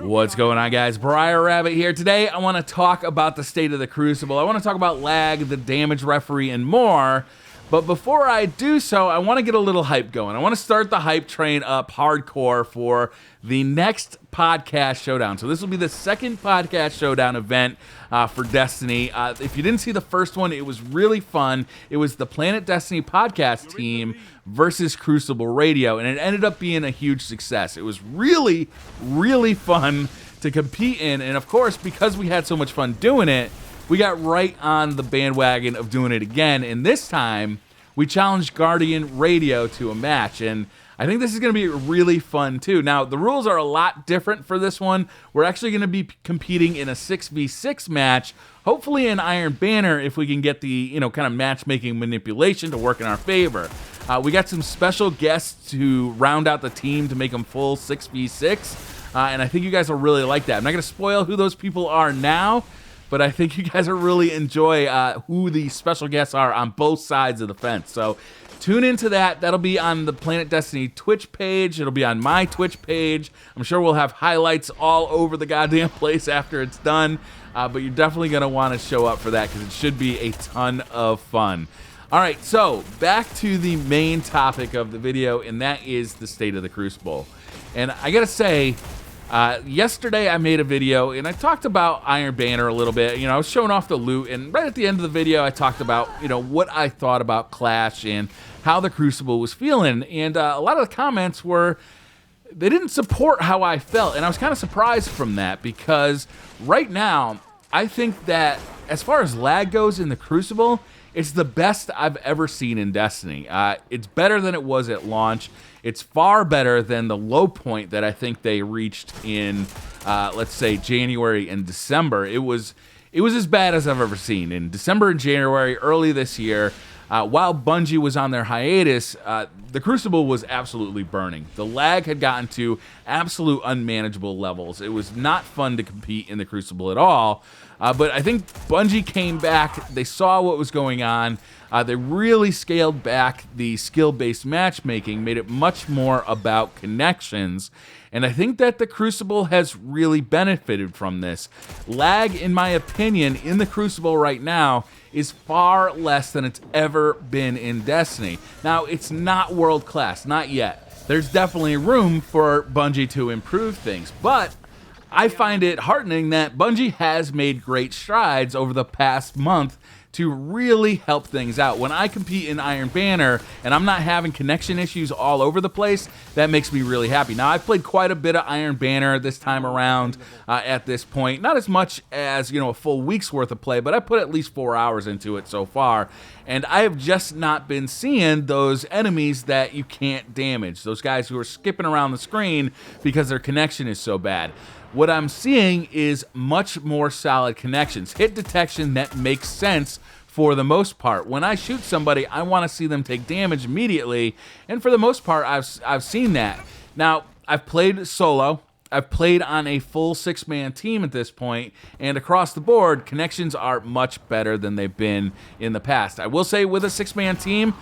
What's going on, guys? Briar Rabbit here. Today, I want to talk about the state of the Crucible. I want to talk about lag, the damage referee, and more. But before I do so, I want to get a little hype going. I want to start the hype train up hardcore for the next podcast showdown. So this will be the second podcast showdown event for Destiny. If you didn't see the first one, it was really fun. It was the Planet Destiny podcast team versus Crucible Radio, and it ended up being a huge success. It was really, really fun to compete in, and of course, because we had so much fun doing it, we got right on the bandwagon of doing it again, and this time, we challenged Guardian Radio to a match, and I think this is going to be really fun, too. Now, the rules are a lot different for this one. We're actually going to be competing in a 6v6 match, hopefully in Iron Banner, if we can get the, kind of matchmaking manipulation to work in our favor. We got some special guests to round out the team to make them full 6v6, and I think you guys will really like that. I'm not going to spoil who those people are now, but I think you guys will really enjoy who the special guests are on both sides of the fence. So tune into that. That'll be on the Planet Destiny Twitch page. It'll be on my Twitch page. I'm sure we'll have highlights all over the goddamn place after it's done. But you're definitely going to want to show up for that because it should be a ton of fun. All right, so back to the main topic of the video, and that is the state of the Crucible. And I got to say, yesterday I made a video and I talked about Iron Banner a little bit. I was showing off the loot, and right at the end of the video I talked about, what I thought about Clash and how the Crucible was feeling. And a lot of the comments were, they didn't support how I felt, and I was kind of surprised from that because right now I think that as far as lag goes in the Crucible, it's the best I've ever seen in Destiny. It's better than it was at launch. It's far better than the low point that I think they reached in, let's say, January and December. It was as bad as I've ever seen. In December and January, early this year, while Bungie was on their hiatus, the Crucible was absolutely burning. The lag had gotten to absolute unmanageable levels. It was not fun to compete in the Crucible at all. But I think Bungie came back. They saw what was going on. They really scaled back the skill-based matchmaking, made it much more about connections. And I think that the Crucible has really benefited from this. Lag, in my opinion, in the Crucible right now is far less than it's ever been in Destiny. Now, it's not world-class, not yet. There's definitely room for Bungie to improve things, but I find it heartening that Bungie has made great strides over the past month to really help things out. When I compete in Iron Banner and I'm not having connection issues all over the place, that makes me really happy. Now, I've played quite a bit of Iron Banner this time around at this point. Not as much as, a full week's worth of play, but I put at least 4 hours into it so far. And I have just not been seeing those enemies that you can't damage. Those guys who are skipping around the screen because their connection is so bad. What I'm seeing is much more solid connections. Hit detection that makes sense for the most part. When I shoot somebody, I want to see them take damage immediately, and for the most part, I've seen that. Now, I've played solo. I've played on a full 6-man team at this point, and across the board, connections are much better than they've been in the past. I will say with a 6-man team,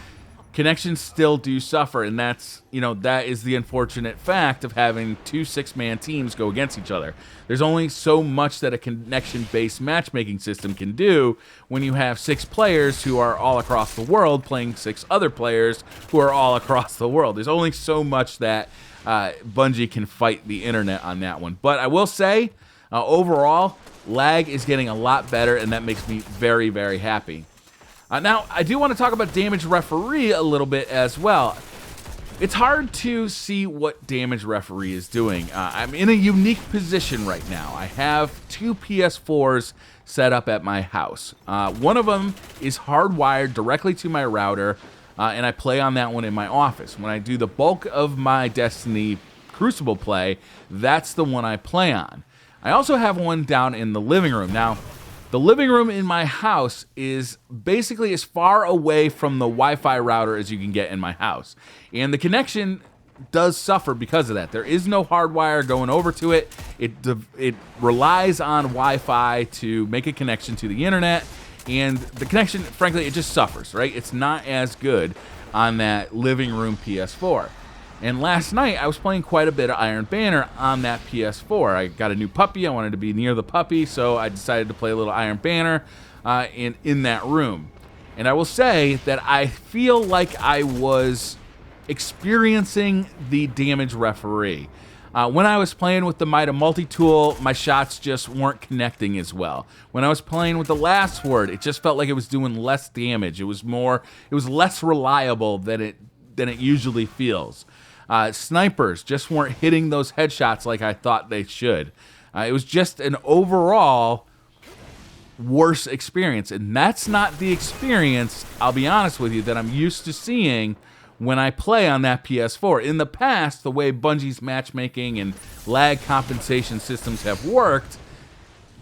connections still do suffer, and that's, that is the unfortunate fact of having two 6-man teams go against each other. There's only so much that a connection-based matchmaking system can do when you have 6 players who are all across the world playing 6 other players who are all across the world. There's only so much that Bungie can fight the internet on that one. But I will say, overall, lag is getting a lot better, and that makes me very, very happy. Now, I do want to talk about damage referee a little bit as well. It's hard to see what damage referee is doing. I'm in a unique position right now. I have 2 PS4s set up at my house. One of them is hardwired directly to my router, and I play on that one in my office. When I do the bulk of my Destiny Crucible play, that's the one I play on. I also have one down in the living room. Now, the living room in my house is basically as far away from the Wi-Fi router as you can get in my house. And the connection does suffer because of that. There is no hardwire going over to it. It relies on Wi-Fi to make a connection to the internet. And the connection, frankly, it just suffers, right? It's not as good on that living room PS4. And last night, I was playing quite a bit of Iron Banner on that PS4. I got a new puppy. I wanted to be near the puppy, so I decided to play a little Iron Banner in that room. And I will say that I feel like I was experiencing the damage referee. When I was playing with the Mida multi-tool, my shots just weren't connecting as well. When I was playing with the last sword, it just felt like it was doing less damage. It was less reliable than it usually feels. Snipers just weren't hitting those headshots like I thought they should. It was just an overall worse experience, and that's not the experience, I'll be honest with you, that I'm used to seeing when I play on that PS4. In the past, the way Bungie's matchmaking and lag compensation systems have worked,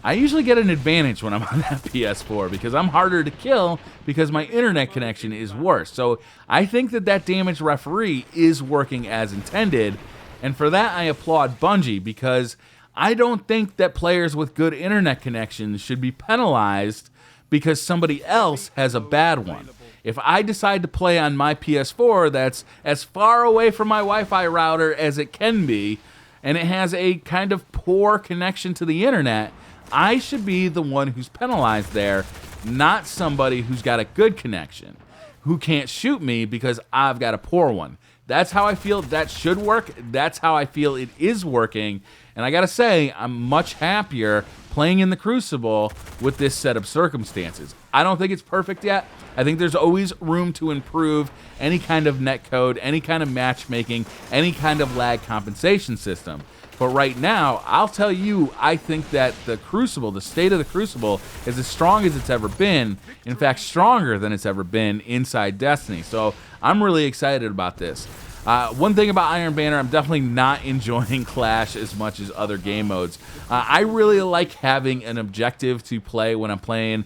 I usually get an advantage when I'm on that PS4 because I'm harder to kill because my internet connection is worse. So I think that damage referee is working as intended, and for that I applaud Bungie, because I don't think that players with good internet connections should be penalized because somebody else has a bad one. If I decide to play on my PS4 that's as far away from my Wi-Fi router as it can be, and it has a kind of poor connection to the internet, I should be the one who's penalized there, not somebody who's got a good connection, who can't shoot me because I've got a poor one. That's how I feel that should work. That's how I feel it is working. And I gotta say, I'm much happier playing in the Crucible with this set of circumstances. I don't think it's perfect yet. I think there's always room to improve any kind of netcode, any kind of matchmaking, any kind of lag compensation system. But right now, I'll tell you, I think that the Crucible, the state of the Crucible, is as strong as it's ever been. In fact, stronger than it's ever been inside Destiny. So I'm really excited about this. One thing about Iron Banner, I'm definitely not enjoying Clash as much as other game modes. I really like having an objective to play when I'm playing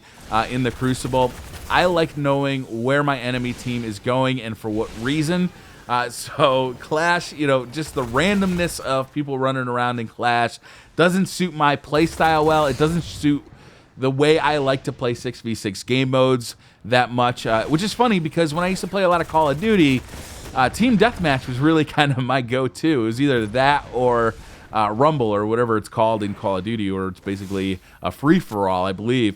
in the Crucible. I like knowing where my enemy team is going and for what reason. So Clash, just the randomness of people running around in Clash doesn't suit my playstyle well. It doesn't suit the way I like to play 6v6 game modes that much, which is funny because when I used to play a lot of Call of Duty, Team Deathmatch was really kind of my go-to. It was either that or Rumble or whatever it's called in Call of Duty, or it's basically a free-for-all, I believe.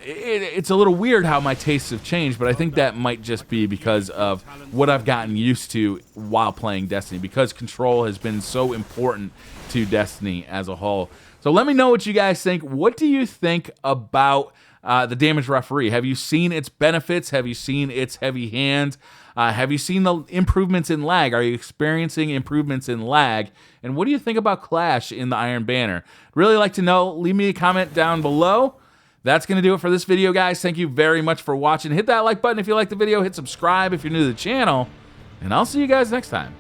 It's a little weird how my tastes have changed, but I think that might just be because of what I've gotten used to while playing Destiny, because control has been so important to Destiny as a whole. So let me know what you guys think. What do you think about the damage referee? Have you seen its benefits? Have you seen its heavy hand? Have you seen the improvements in lag? Are you experiencing improvements in lag? And what do you think about Clash in the Iron Banner? Really like to know. Leave me a comment down below. That's going to do it for this video, guys. Thank you very much for watching. Hit that like button if you like the video. Hit subscribe if you're new to the channel. And I'll see you guys next time.